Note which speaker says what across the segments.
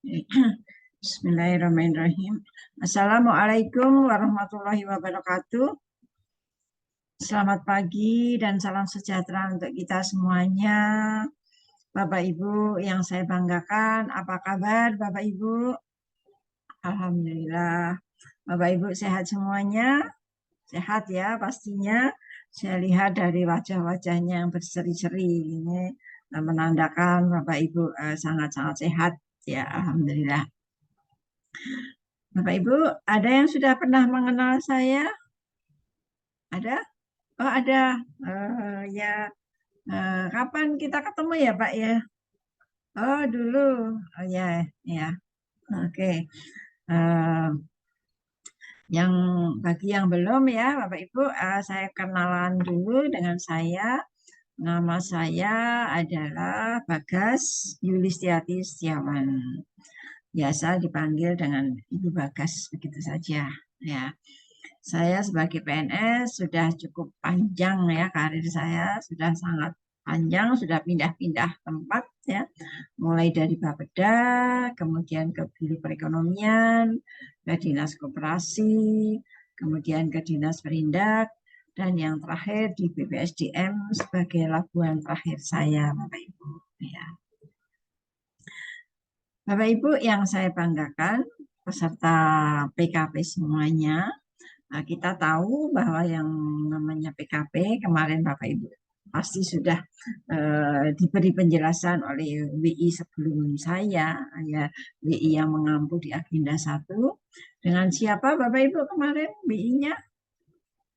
Speaker 1: Bismillahirrahmanirrahim. Assalamualaikum warahmatullahi wabarakatuh. Selamat pagi dan salam sejahtera untuk kita semuanya. Bapak Ibu yang saya banggakan, apa kabar Bapak Ibu? Alhamdulillah. Bapak Ibu sehat semuanya? Sehat ya pastinya. Saya lihat dari wajah-wajahnya yang berseri-seri ini menandakan Bapak Ibu sangat-sangat sehat ya, alhamdulillah. Bapak Ibu, ada yang sudah pernah mengenal saya? Ada? Oh, ada. Ya, kapan kita ketemu ya, Pak ya? Oh, dulu. Oh ya, ya. Oke. Eh, yang bagi yang belum ya, Bapak Ibu, saya kenalan dulu dengan saya. Nama saya adalah Bagas Yulistiati Setiawan. Biasa dipanggil dengan Ibu Bagas, begitu saja. Ya. Saya sebagai PNS sudah cukup panjang ya, karir saya sudah sangat panjang, sudah pindah-pindah tempat ya, mulai dari Bapeda, kemudian ke Biro Perekonomian, ke Dinas Koperasi, kemudian ke Dinas Perindak, dan yang terakhir di BPSDM sebagai labuhan terakhir saya, Bapak Ibu. Ya. Bapak Ibu yang saya banggakan, peserta PKP semuanya, nah, kita tahu bahwa yang namanya PKP kemarin Bapak Ibu pasti sudah diberi penjelasan oleh WI sebelum saya, ya WI yang mengampu di agenda 1. Dengan siapa Bapak Ibu kemarin WI-nya?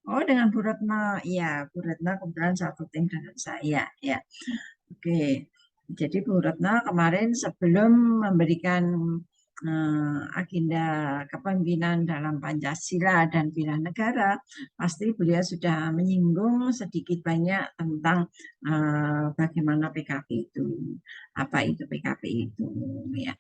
Speaker 1: Oh, dengan Bu Retno. Iya, Bu Retno kebetulan satu tim dengan saya. Ya, oke. Jadi Bu Retno kemarin sebelum memberikan agenda kepemimpinan dalam Pancasila dan bela negara, pasti beliau sudah menyinggung sedikit banyak tentang bagaimana PKP itu, apa itu PKP itu. Ya.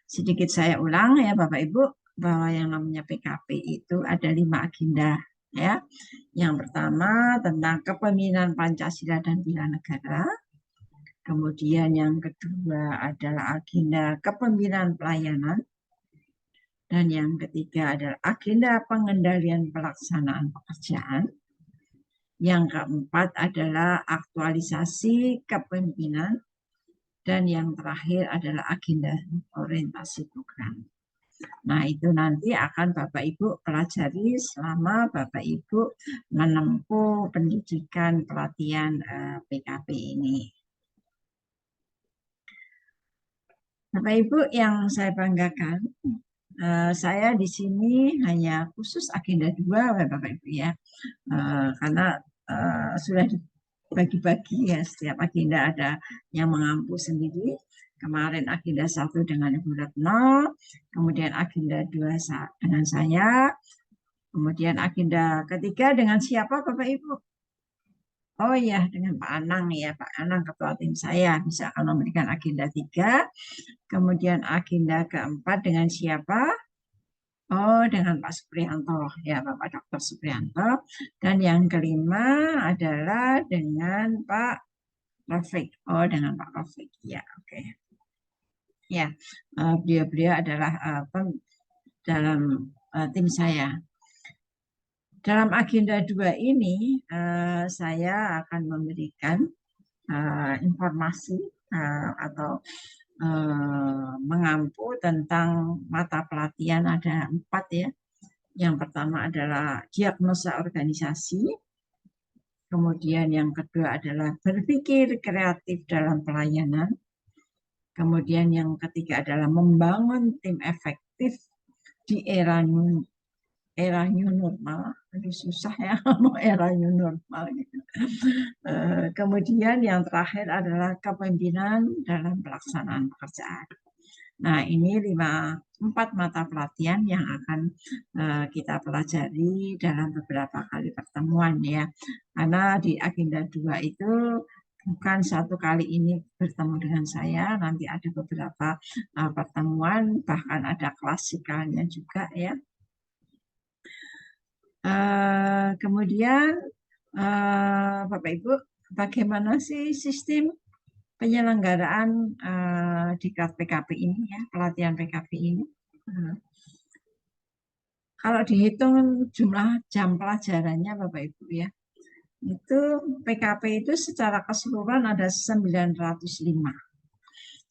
Speaker 1: Sedikit saya ulang ya Bapak Ibu, bahwa yang namanya PKP itu ada 5 agenda. Ya, yang pertama tentang kepemimpinan Pancasila dan bela negara. Kemudian yang kedua adalah agenda kepemimpinan pelayanan. Dan yang ketiga adalah agenda pengendalian pelaksanaan pekerjaan. Yang keempat adalah aktualisasi kepemimpinan. Dan yang terakhir adalah agenda orientasi program. Nah, itu nanti akan Bapak Ibu pelajari selama Bapak Ibu menempuh pendidikan pelatihan PKP ini. Bapak Ibu yang saya banggakan, saya di sini hanya khusus agenda 2, Bapak Ibu ya, karena sudah dibagi-bagi ya, setiap agenda ada yang mengampu sendiri. Kemarin agenda 1 dengan Ibu Retno, kemudian agenda 2 dengan saya, kemudian agenda ketiga dengan siapa Bapak Ibu? Oh ya, dengan Pak Anang ya, Pak Anang ketua tim saya bisa akan memberikan agenda 3. Kemudian agenda keempat dengan siapa? Oh, dengan Pak Supriyanto, ya Bapak Dr. Supriyanto. Dan yang kelima adalah dengan Pak Rafiq. Oh, dengan Pak Rafiq. Ya, oke. Ya, beliau-beliau adalah dalam tim saya. Dalam agenda 2 ini, saya akan memberikan informasi atau mengampu tentang mata pelatihan ada 4 ya. Yang pertama adalah diagnosa organisasi, kemudian yang kedua adalah berpikir kreatif dalam pelayanan, kemudian yang ketiga adalah membangun tim efektif di era new normal. Aduh, susah ya mau era new normal gitu. Kemudian yang terakhir adalah kepemimpinan dalam pelaksanaan pekerjaan. Nah, ini 4 mata pelatihan yang akan kita pelajari dalam beberapa kali pertemuan ya. Karena di agenda 2 itu bukan satu kali ini bertemu dengan saya, nanti ada beberapa pertemuan, bahkan ada klasikalnya juga ya. Kemudian Bapak Ibu, bagaimana sih sistem penyelenggaraan diklat PKP ini ya, pelatihan PKP ini. Kalau dihitung jumlah jam pelajarannya Bapak Ibu ya, itu PKP itu secara keseluruhan ada 905.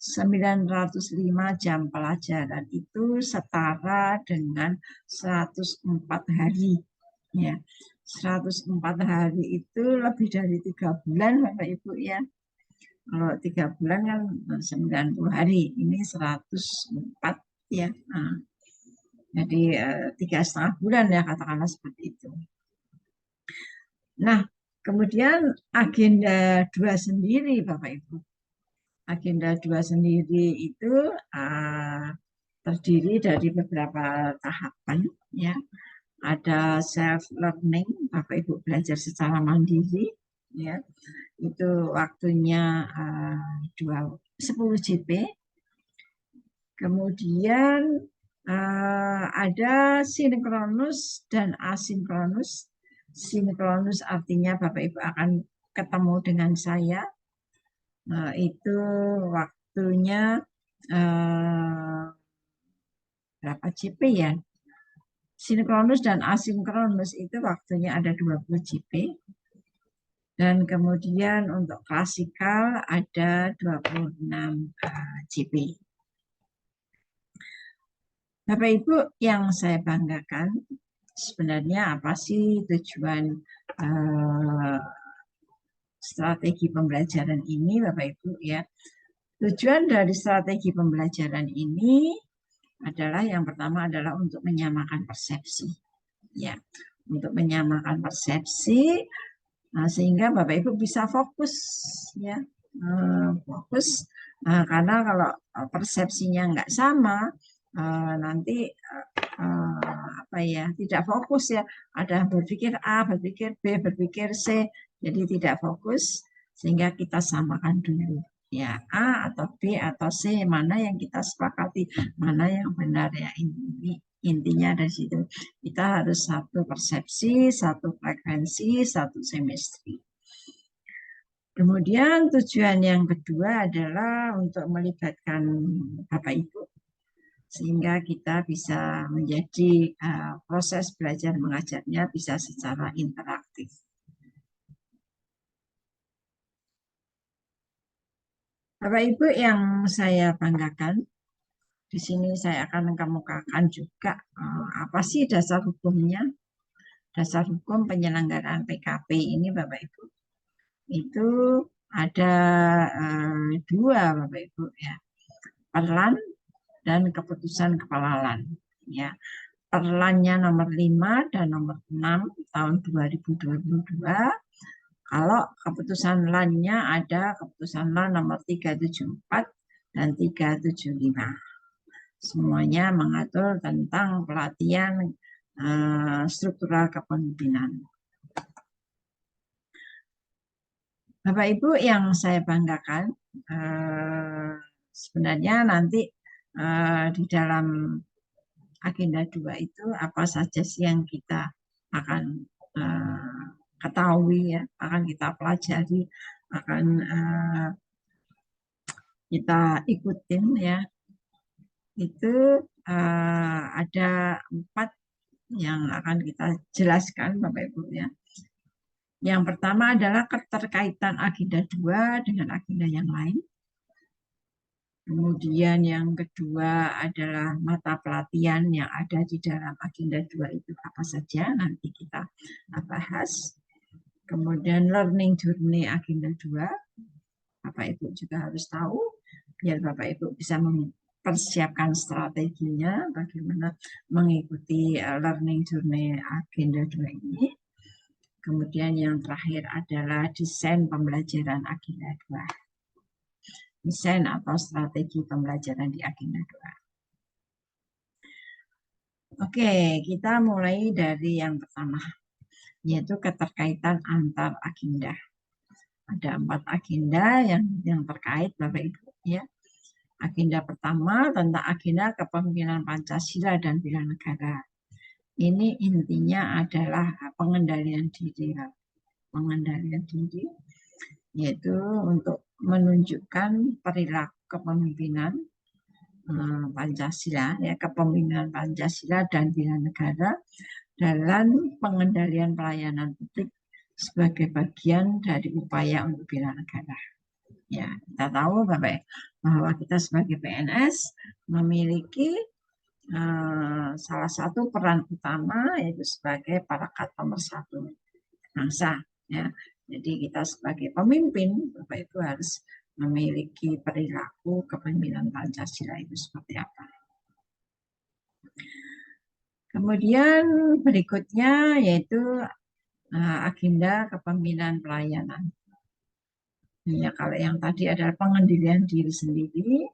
Speaker 1: 905 jam pelajaran itu setara dengan 104 hari. Ya, 104 hari itu lebih dari 3 bulan Bapak Ibu ya. Kalau 3 bulan kan 90 hari, ini 104 ya. Nah, jadi 3,5 bulan ya katakanlah seperti itu. Nah, kemudian agenda 2 sendiri Bapak Ibu. Agenda 2 sendiri itu terdiri dari beberapa tahapan ya. Ada self learning, Bapak Ibu belajar secara mandiri ya. Itu waktunya 10 JP. Kemudian ada sinkronus dan asinkronus. Sinkronus artinya Bapak Ibu akan ketemu dengan saya. Itu waktunya berapa JP ya? Sinkronus dan asinkronus itu waktunya ada 20 JP. Dan kemudian untuk klasikal ada 26 JP. Bapak Ibu yang saya banggakan, sebenarnya apa sih tujuan strategi pembelajaran ini Bapak Ibu ya? Tujuan dari strategi pembelajaran ini adalah yang pertama adalah untuk menyamakan persepsi. Ya, untuk menyamakan persepsi sehingga Bapak Ibu bisa fokus ya. Fokus karena kalau persepsinya nggak sama nanti apa ya, tidak fokus ya, ada berpikir A, berpikir B, berpikir C, jadi tidak fokus sehingga kita samakan dulu ya, A atau B atau C, mana yang kita sepakati, mana yang benar ya. Ini intinya dari situ, kita harus satu persepsi, satu frekuensi, satu chemistry. Kemudian tujuan yang kedua adalah untuk melibatkan Bapak Ibu sehingga kita bisa menjadi proses belajar mengajarnya bisa secara interaktif. Bapak Ibu yang saya banggakan, di sini saya akan kemukakan juga apa sih dasar hukumnya. Dasar hukum penyelenggaraan PKP ini Bapak Ibu. Itu ada 2 Bapak Ibu ya. Perlan dan keputusan kepala LAN ya. Perlannya nomor 5 dan nomor 6 tahun 2022. Kalau keputusan LAN-nya ada keputusan LAN nomor 374 dan 375. Semuanya mengatur tentang pelatihan struktural kepemimpinan. Bapak Ibu yang saya banggakan, sebenarnya nanti di dalam agenda 2 itu apa saja sih yang kita akan ketahui ya, akan kita pelajari, akan kita ikutin ya. Itu ada 4 yang akan kita jelaskan Bapak Ibu ya. Yang pertama adalah keterkaitan agenda 2 dengan agenda yang lain. Kemudian yang kedua adalah mata pelatihan yang ada di dalam agenda 2 itu apa saja, nanti kita bahas. Kemudian learning journey agenda 2, Bapak Ibu juga harus tahu, biar Bapak Ibu bisa mempersiapkan strateginya bagaimana mengikuti learning journey agenda 2 ini. Kemudian yang terakhir adalah desain pembelajaran agenda 2. Desain atau strategi pembelajaran di agenda 2. Oke, kita mulai dari yang pertama, yaitu keterkaitan antar agenda. Ada 4 agenda yang terkait Bapak Ibu ya. Agenda pertama tentang agenda kepemimpinan Pancasila dan bela negara. Ini intinya adalah pengendalian diri. Pengendalian diri yaitu untuk menunjukkan perilaku kepemimpinan Pancasila, ya, kepemimpinan Pancasila dan bela negara dalam pengendalian pelayanan publik sebagai bagian dari upaya untuk bela negara. Ya, kita tahu bahwa kita sebagai PNS memiliki salah satu peran utama yaitu sebagai perekat pemersatu bangsa. Ya, jadi kita sebagai pemimpin, Bapak Ibu harus memiliki perilaku kepemimpinan Pancasila itu seperti apa. Kemudian berikutnya yaitu agenda kepemimpinan pelayanan. Ya, kalau yang tadi adalah pengendalian diri sendiri,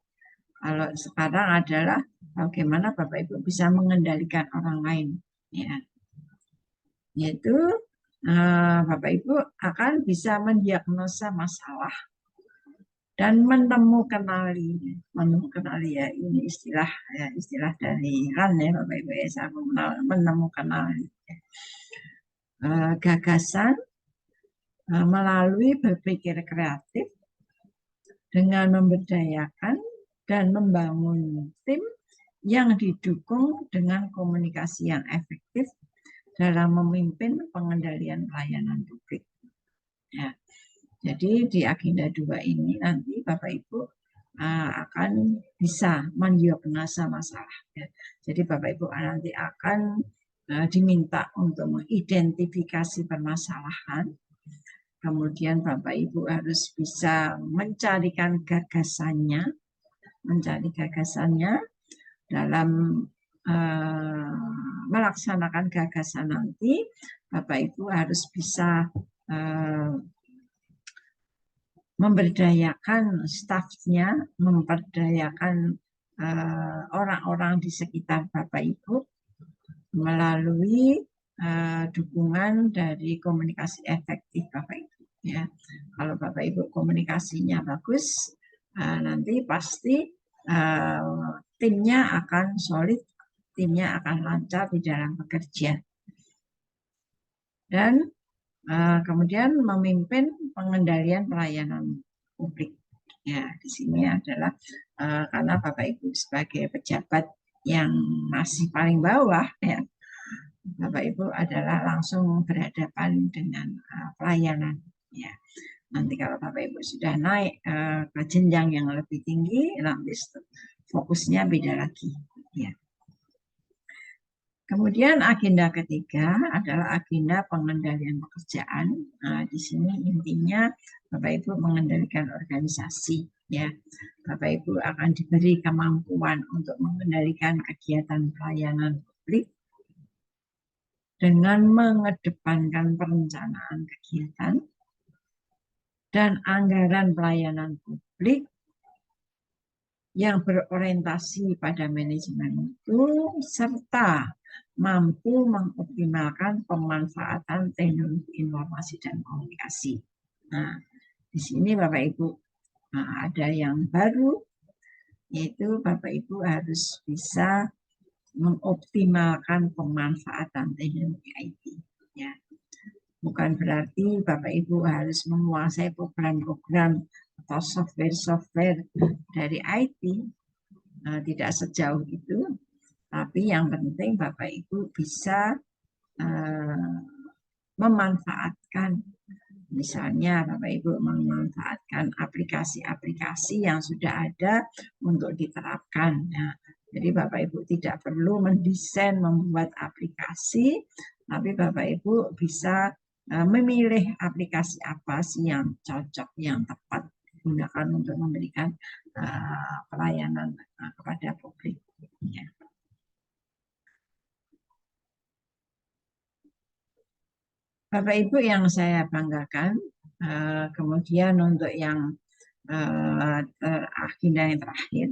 Speaker 1: kalau sekarang adalah bagaimana Bapak Ibu bisa mengendalikan orang lain. Ya, yaitu Bapak Ibu akan bisa mendiagnosa masalah dan menemukan ya, ini istilah dari RAN ya Bapak Ibu ya, saya menemukan gagasan melalui berpikir kreatif dengan memberdayakan dan membangun tim yang didukung dengan komunikasi yang efektif dalam memimpin pengendalian pelayanan publik. Ya. Jadi di agenda 2 ini nanti Bapak Ibu akan bisa mendiagnosa masalah. Ya. Jadi Bapak Ibu nanti akan diminta untuk mengidentifikasi permasalahan. Kemudian Bapak Ibu harus bisa mencari gagasannya dalam melaksanakan gagasan nanti. Bapak Ibu harus bisa memberdayakan stafnya, memberdayakan orang-orang di sekitar Bapak Ibu melalui dukungan dari komunikasi efektif Bapak Ibu. Ya, kalau Bapak Ibu komunikasinya bagus, nanti pasti timnya akan solid, timnya akan lancar di dalam bekerja. Dan kemudian memimpin pengendalian pelayanan publik. Ya, di sini adalah karena Bapak Ibu sebagai pejabat yang masih paling bawah, ya, Bapak Ibu adalah langsung berhadapan dengan pelayanan. Ya, nanti kalau Bapak Ibu sudah naik ke jenjang yang lebih tinggi, nanti fokusnya beda lagi. Ya. Kemudian agenda ketiga adalah agenda pengendalian pekerjaan. Nah, di sini intinya Bapak Ibu mengendalikan organisasi. Ya, Bapak Ibu akan diberi kemampuan untuk mengendalikan kegiatan pelayanan publik dengan mengedepankan perencanaan kegiatan dan anggaran pelayanan publik yang berorientasi pada manajemen mutu serta mampu mengoptimalkan pemanfaatan teknologi informasi dan komunikasi. Nah, di sini Bapak Ibu ada yang baru, yaitu Bapak Ibu harus bisa mengoptimalkan pemanfaatan teknologi IT. Ya. Bukan berarti Bapak Ibu harus menguasai program-program atau software-software dari IT, tidak sejauh itu. Tapi yang penting Bapak Ibu bisa memanfaatkan, misalnya Bapak Ibu memanfaatkan aplikasi-aplikasi yang sudah ada untuk diterapkan. Nah, jadi Bapak Ibu tidak perlu mendesain, membuat aplikasi, tapi Bapak Ibu bisa memilih aplikasi apa sih yang cocok, yang tepat digunakan untuk memberikan pelayanan kepada publik. Ya. Bapak Ibu yang saya banggakan, kemudian untuk yang agenda yang terakhir,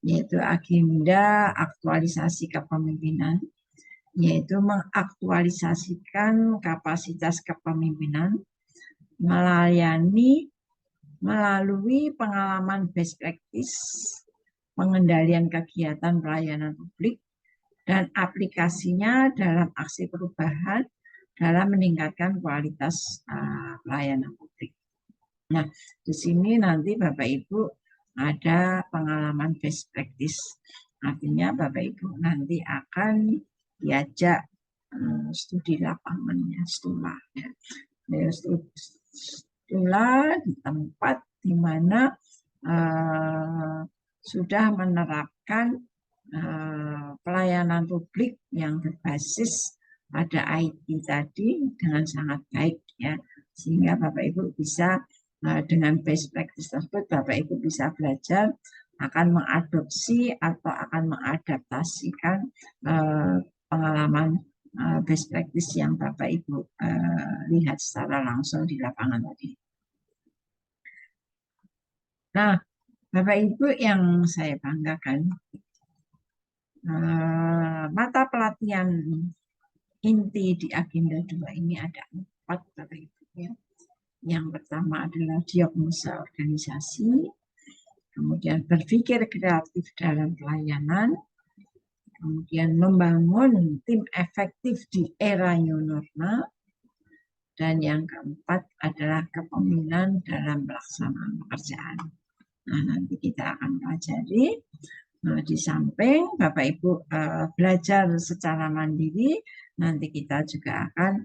Speaker 1: yaitu agenda aktualisasi kepemimpinan, yaitu mengaktualisasikan kapasitas kepemimpinan melalui pengalaman best practice, pengendalian kegiatan pelayanan publik, dan aplikasinya dalam aksi perubahan dalam meningkatkan kualitas pelayanan publik. Nah, di sini nanti Bapak Ibu ada pengalaman best practice. Artinya Bapak Ibu nanti akan diajak studi lapangannya, stula. Ya. Stula di tempat di mana sudah menerapkan pelayanan publik yang berbasis pada IT tadi dengan sangat baik, ya, sehingga Bapak Ibu bisa dengan best practice tersebut Bapak Ibu bisa belajar akan mengadopsi atau akan mengadaptasikan pengalaman best practice yang Bapak Ibu lihat secara langsung di lapangan tadi. Nah, Bapak Ibu yang saya banggakan, mata pelatihan inti di agenda 2 ini ada 4, Bapak Ibu, ya. Yang pertama adalah diagnosa organisasi, kemudian berpikir kreatif dalam pelayanan, kemudian membangun tim efektif di era new normal, dan yang keempat adalah kepemimpinan dalam pelaksanaan pekerjaan. Nah, nanti kita akan pelajari. Nah, di samping Bapak Ibu belajar secara mandiri, nanti kita juga akan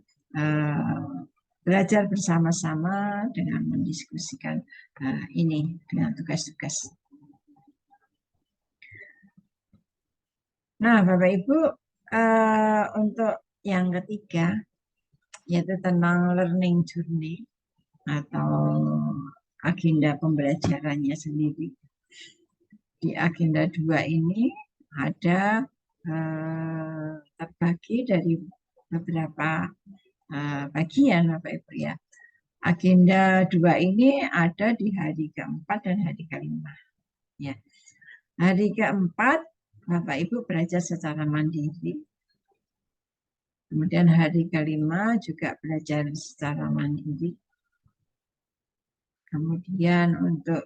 Speaker 1: belajar bersama-sama dengan mendiskusikan ini dengan tugas-tugas. Nah, Bapak Ibu, untuk yang ketiga, yaitu tentang learning journey atau agenda pembelajarannya sendiri. Di agenda 2 ini ada terbagi dari beberapa bagian, Bapak Ibu, ya. Agenda 2 ini ada di hari keempat dan hari kelima. Ya. Hari keempat, Bapak Ibu belajar secara mandiri. Kemudian hari kelima juga belajar secara mandiri. Kemudian untuk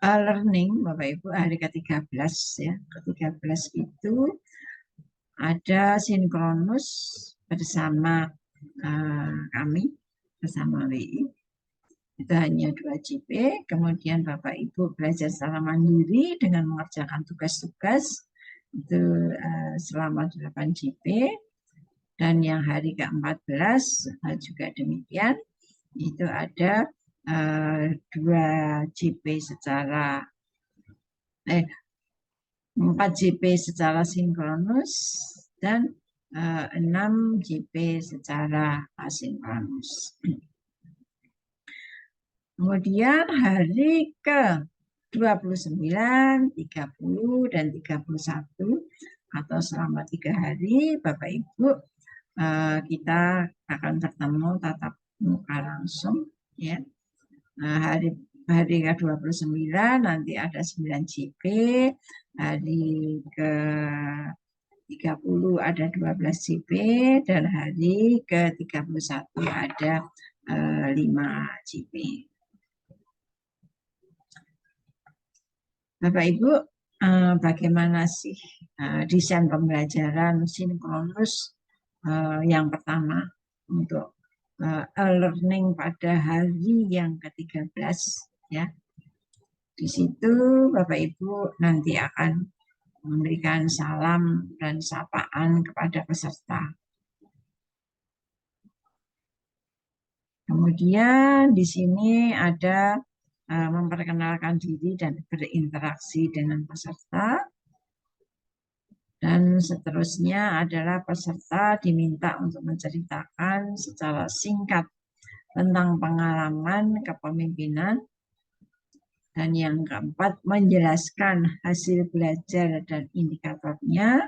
Speaker 1: learning, Bapak Ibu, hari ke-13, ya. Ke-13 itu ada sinkronus bersama kami, bersama WI. Itu hanya 2 JP, kemudian Bapak Ibu belajar secara mandiri dengan mengerjakan tugas-tugas, itu selama 8 JP, dan yang hari ke-14 juga demikian, itu ada 2 JP secara 4 JP secara sinkronus dan 6 JP secara asinkronus. Kemudian hari ke-29, 30, dan 31 atau selama 3 hari Bapak Ibu kita akan bertemu tatap muka langsung, ya. Hari ke-29 nanti ada 9 JP, hari ke-30 ada 12 JP, dan hari ke-31 ada 5 JP. Bapak Ibu, bagaimana sih desain pembelajaran sinkronus yang pertama untuk learning pada hari yang ke-13, ya. Di situ Bapak Ibu nanti akan memberikan salam dan sapaan kepada peserta. Kemudian di sini ada memperkenalkan diri dan berinteraksi dengan peserta. Dan seterusnya adalah peserta diminta untuk menceritakan secara singkat tentang pengalaman kepemimpinan. Dan yang keempat, menjelaskan hasil belajar dan indikatornya,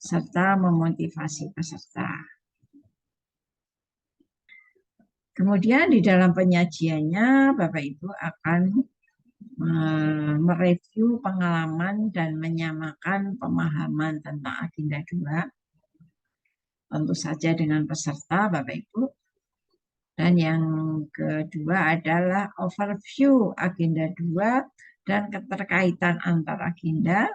Speaker 1: serta memotivasi peserta. Kemudian di dalam penyajiannya, Bapak Ibu akan mereview pengalaman dan menyamakan pemahaman tentang agenda 2, tentu saja dengan peserta, Bapak Ibu. Dan yang kedua adalah overview agenda 2 dan keterkaitan antar agenda.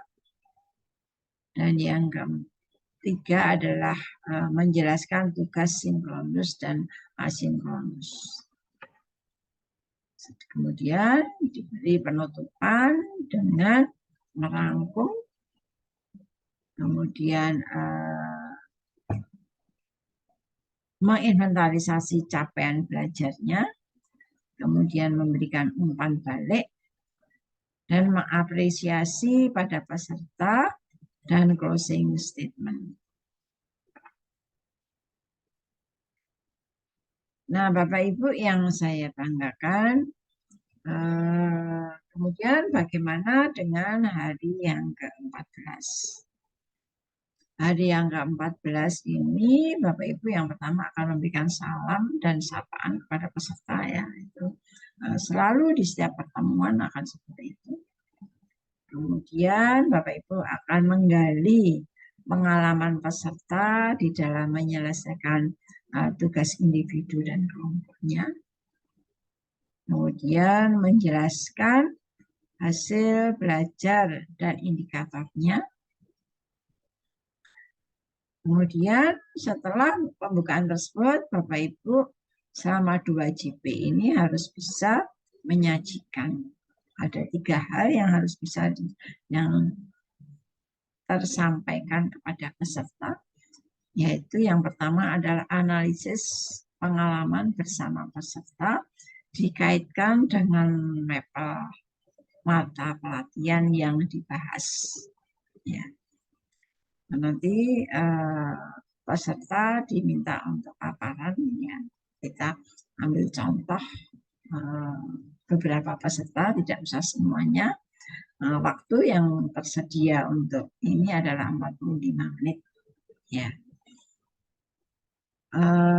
Speaker 1: Dan yang ketiga adalah menjelaskan tugas sinkronus dan asinkronus. Kemudian diberi penutupan dengan merangkum, kemudian menginventarisasi capaian belajarnya, kemudian memberikan umpan balik, dan mengapresiasi pada peserta, dan closing statement. Nah, Bapak Ibu yang saya banggakan, kemudian bagaimana dengan hari yang ke-14? Hari yang ke-14 ini Bapak Ibu yang pertama akan memberikan salam dan sapaan kepada peserta ya. Itu selalu di setiap pertemuan akan seperti itu. Kemudian Bapak Ibu akan menggali pengalaman peserta di dalam menyelesaikan tugas individu dan kelompoknya. Kemudian menjelaskan hasil belajar dan indikatornya. Kemudian setelah pembukaan tersebut, Bapak Ibu selama 2 JP ini harus bisa menyajikan. Ada 3 hal yang harus bisa yang tersampaikan kepada peserta, yaitu yang pertama adalah analisis pengalaman bersama peserta dikaitkan dengan level mata pelatihan yang dibahas. Ya. Nanti peserta diminta untuk paparan, ya. Kita ambil contoh beberapa peserta, tidak usah semuanya. Waktu yang tersedia untuk ini adalah 45 menit. Ya.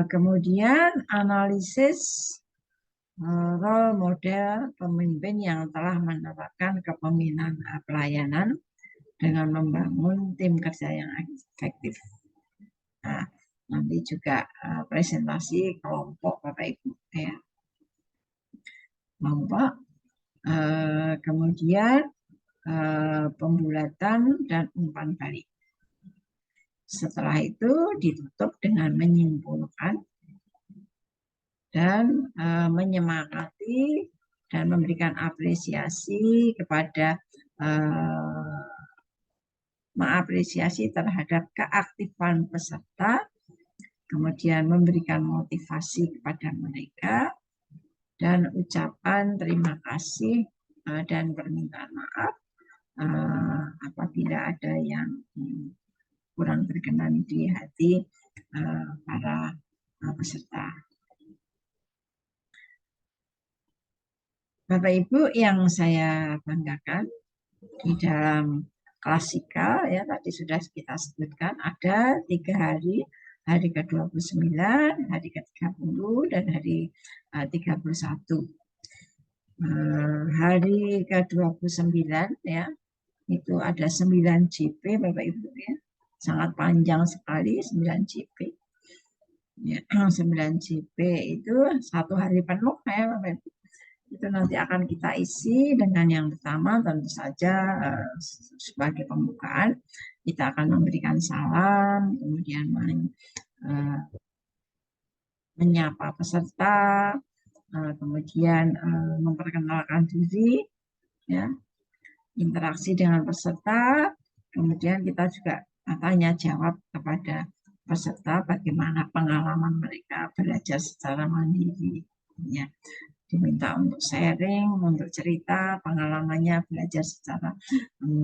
Speaker 1: Kemudian analisis role model pemimpin yang telah menerapkan kepemimpinan pelayanan dengan membangun tim kerja yang efektif. Nah, nanti juga presentasi kelompok Bapak Ibu ya. Kelompok, kemudian pembulatan dan umpan balik. Setelah itu ditutup dengan menyimpulkan dan menyemangati dan memberikan apresiasi kepada mengapresiasi terhadap keaktifan peserta, kemudian memberikan motivasi kepada mereka, dan ucapan terima kasih dan permintaan maaf apabila ada yang kurang berkenan di hati para peserta. Bapak Ibu yang saya banggakan, di dalam klasikal ya tadi sudah kita sebutkan ada 3 hari, hari ke-29, hari ke-30 dan hari 31. Hari ke-29 ya, itu ada 9 JP Bapak Ibu ya. Sangat panjang sekali 9 JP. Ya, 9 JP itu 1 hari penuh ya Bapak Ibu. Itu nanti akan kita isi dengan yang pertama tentu saja sebagai pembukaan kita akan memberikan salam, kemudian menyapa peserta, kemudian memperkenalkan diri, ya, interaksi dengan peserta, kemudian kita juga tanya jawab kepada peserta bagaimana pengalaman mereka belajar secara mandiri, ya. Diminta untuk sharing, untuk cerita pengalamannya belajar secara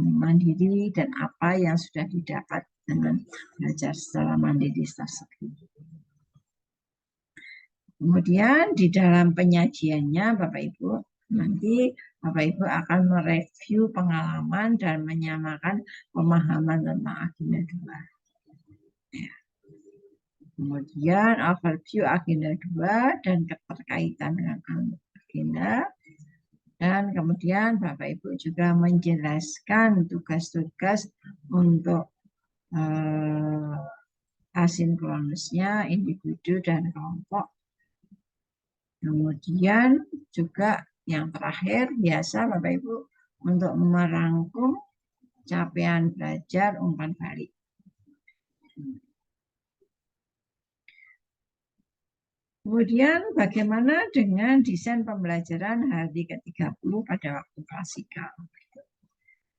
Speaker 1: mandiri dan apa yang sudah didapat dengan belajar secara mandiri tersebut. Kemudian di dalam penyajiannya Bapak Ibu, nanti Bapak Ibu akan mereview pengalaman dan menyamakan pemahaman tentang agenda 2. Ya. Kemudian overview agenda 2 dan keterkaitan dengan agenda. Dan kemudian Bapak Ibu juga menjelaskan tugas-tugas untuk asinkronusnya individu dan kelompok. Kemudian juga yang terakhir biasa Bapak Ibu untuk merangkum capaian belajar umpan balik. Kemudian bagaimana dengan desain pembelajaran hari ke-30 pada waktu klasikal?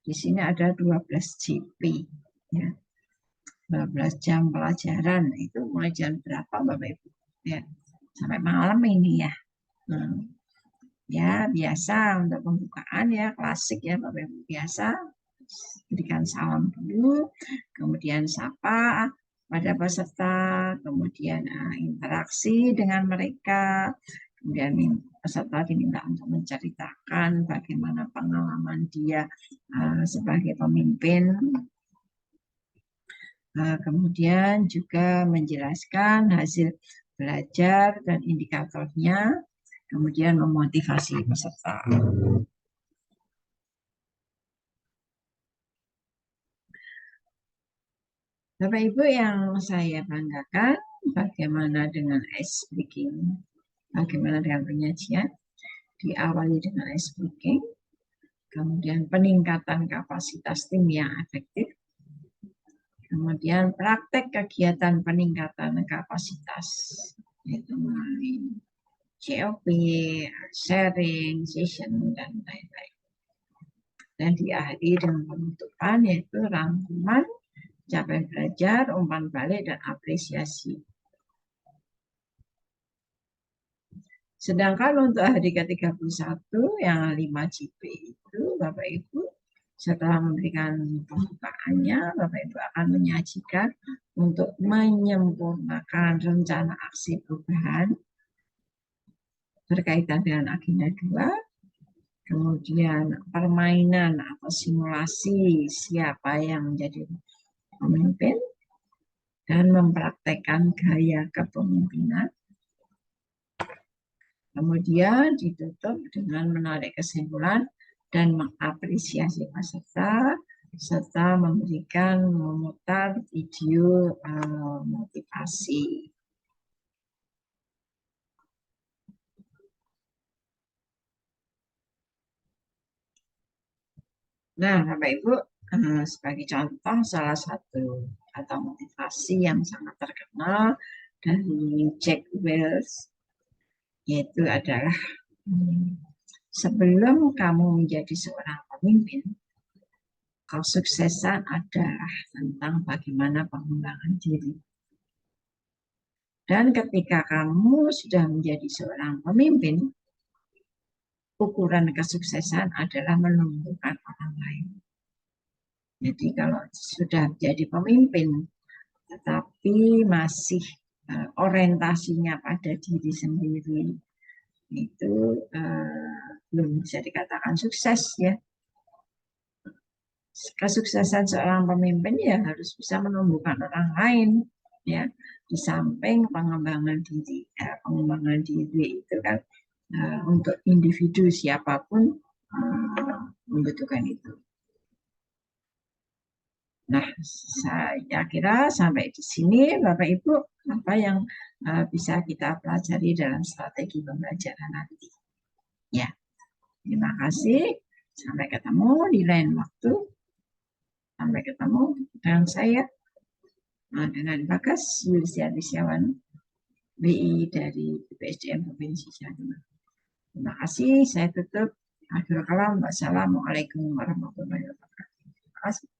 Speaker 1: Di sini ada 12 JP. Ya. 12 jam pelajaran. Itu mulai jam berapa Bapak Ibu? Ya. Sampai malam ini ya. Ya, biasa untuk pembukaan ya, klasik ya Bapak Ibu, biasa. Berikan salam dulu, kemudian sapa pada peserta, kemudian interaksi dengan mereka, kemudian peserta diminta untuk menceritakan bagaimana pengalaman dia sebagai pemimpin. Kemudian juga menjelaskan hasil belajar dan indikatornya, kemudian memotivasi peserta. Bapak Ibu yang saya banggakan, bagaimana dengan ice breaking? Bagaimana dengan penyajian? Diawali dengan ice breaking, kemudian peningkatan kapasitas tim yang efektif, kemudian praktek kegiatan peningkatan kapasitas, yaitu melalui COP, sharing, session, dan lain-lain. Dan diakhiri dengan penutupan, yaitu rangkuman, capaian belajar, umpan balik, dan apresiasi. Sedangkan untuk hari ke-31 yang 5 JP itu, Bapak Ibu setelah memberikan pembukaannya, Bapak Ibu akan menyajikan untuk menyempurnakan rencana aksi perubahan berkaitan dengan agenda 2, kemudian permainan atau simulasi siapa yang menjadi pemimpin, dan mempraktekkan gaya kepemimpinan. Kemudian ditutup dengan menarik kesimpulan dan mengapresiasi peserta, serta memberikan memutar video motivasi. Nah, Bapak Ibu, sebagai contoh salah satu atau motivasi yang sangat terkenal dari Jack Welch, yaitu adalah sebelum kamu menjadi seorang pemimpin, kesuksesan adalah tentang bagaimana pengembangan diri. Dan ketika kamu sudah menjadi seorang pemimpin, ukuran kesuksesan adalah menumbuhkan orang lain. Jadi kalau sudah menjadi pemimpin, tetapi masih orientasinya pada diri sendiri, itu belum bisa dikatakan sukses ya. Kesuksesan seorang pemimpin ya harus bisa menumbuhkan orang lain ya, di samping pengembangan diri. Pengembangan diri itu kan untuk individu siapapun membutuhkan itu. Nah, saya kira sampai di sini Bapak Ibu apa yang bisa kita pelajari dalam strategi pembelajaran nanti. Ya, terima kasih. Sampai ketemu di lain waktu. Sampai ketemu dengan saya, dengan Bagas Yulistiawan, BI dari BPSDM Provinsi Jawa Timur. Terima kasih. Saya tutup. Akhirul kalam. Wassalamualaikum warahmatullahi wabarakatuh. Terima kasih.